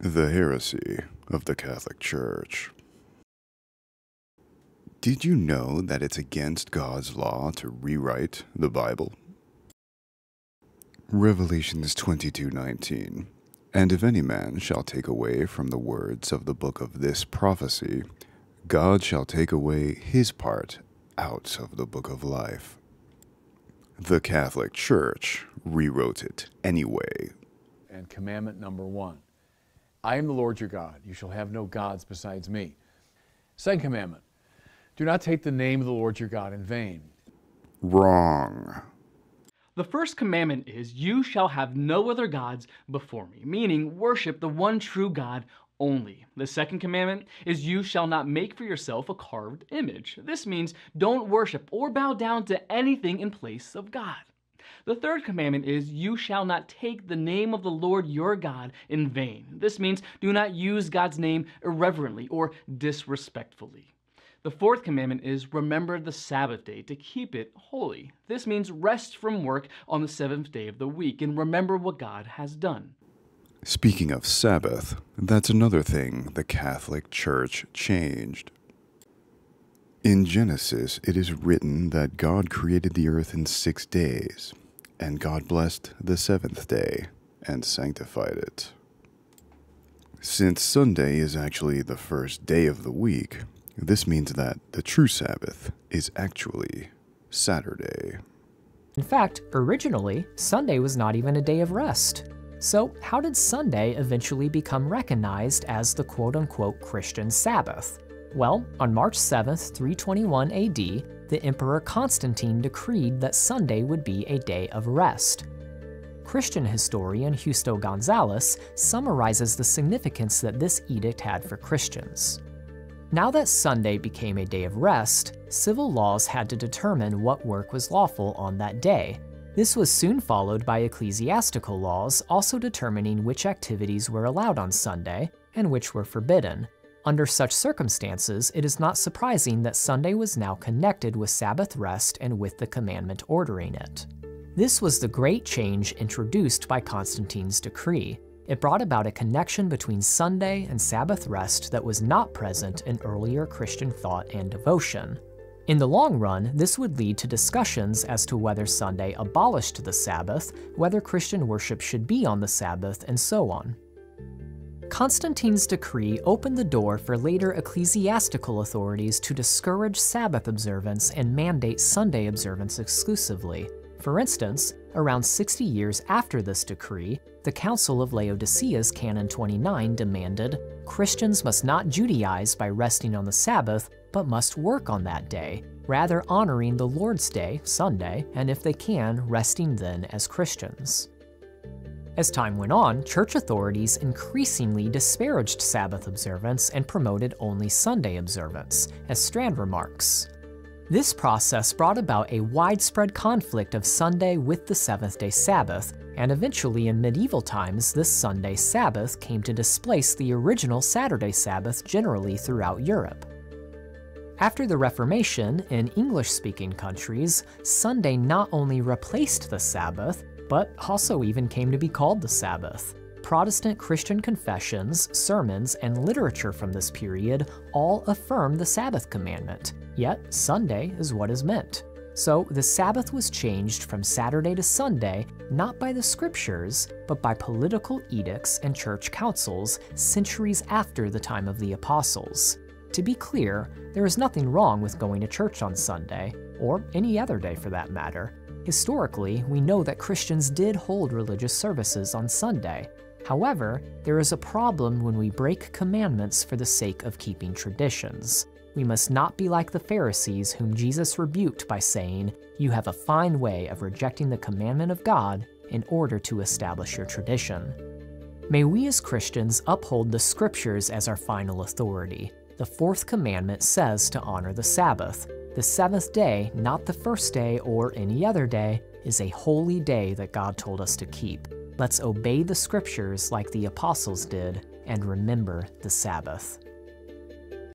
The Heresy of the Catholic Church. Did you know that it's against God's law to rewrite the Bible? Revelations 22:19. And if any man shall take away from the words of the book of this prophecy, God shall take away his part out of the book of life. The Catholic Church rewrote it anyway. And commandment number 1. I am the Lord your God. You shall have no gods besides me. Second commandment. Do not take the name of the Lord your God in vain. Wrong. The first commandment is, you shall have no other gods before me, meaning worship the one true God only. The second commandment is, you shall not make for yourself a carved image. This means don't worship or bow down to anything in place of God. The third commandment is, you shall not take the name of the Lord your God in vain. This means do not use God's name irreverently or disrespectfully. The fourth commandment is, remember the Sabbath day to keep it holy. This means rest from work on the seventh day of the week and remember what God has done. Speaking of Sabbath, that's another thing the Catholic Church changed. In Genesis, it is written that God created the earth in 6 days, and God blessed the seventh day and sanctified it. Since Sunday is actually the first day of the week, this means that the true Sabbath is actually Saturday. In fact, originally, Sunday was not even a day of rest. So how did Sunday eventually become recognized as the quote-unquote Christian Sabbath? Well, on March 7th, 321 AD, the Emperor Constantine decreed that Sunday would be a day of rest. Christian historian Justo Gonzalez summarizes the significance that this edict had for Christians. Now that Sunday became a day of rest, civil laws had to determine what work was lawful on that day. This was soon followed by ecclesiastical laws also determining which activities were allowed on Sunday and which were forbidden. Under such circumstances, it is not surprising that Sunday was now connected with Sabbath rest and with the commandment ordering it. This was the great change introduced by Constantine's decree. It brought about a connection between Sunday and Sabbath rest that was not present in earlier Christian thought and devotion. In the long run, this would lead to discussions as to whether Sunday abolished the Sabbath, whether Christian worship should be on the Sabbath, and so on. Constantine's decree opened the door for later ecclesiastical authorities to discourage Sabbath observance and mandate Sunday observance exclusively. For instance, around 60 years after this decree, the Council of Laodicea's Canon 29 demanded, Christians must not Judaize by resting on the Sabbath, but must work on that day, rather honoring the Lord's Day, Sunday, and if they can, resting then as Christians. As time went on, church authorities increasingly disparaged Sabbath observance and promoted only Sunday observance, as Strand remarks. This process brought about a widespread conflict of Sunday with the seventh-day Sabbath, and eventually in medieval times this Sunday Sabbath came to displace the original Saturday Sabbath generally throughout Europe. After the Reformation, in English-speaking countries, Sunday not only replaced the Sabbath, but also even came to be called the Sabbath. Protestant Christian confessions, sermons, and literature from this period all affirm the Sabbath commandment, yet Sunday is what is meant. So the Sabbath was changed from Saturday to Sunday not by the scriptures, but by political edicts and church councils centuries after the time of the apostles. To be clear, there is nothing wrong with going to church on Sunday, or any other day for that matter. Historically, we know that Christians did hold religious services on Sunday. However, there is a problem when we break commandments for the sake of keeping traditions. We must not be like the Pharisees whom Jesus rebuked by saying, "You have a fine way of rejecting the commandment of God in order to establish your tradition." May we as Christians uphold the scriptures as our final authority. The fourth commandment says to honor the Sabbath. The seventh day, not the first day or any other day, is a holy day that God told us to keep. Let's obey the scriptures like the apostles did and remember the Sabbath.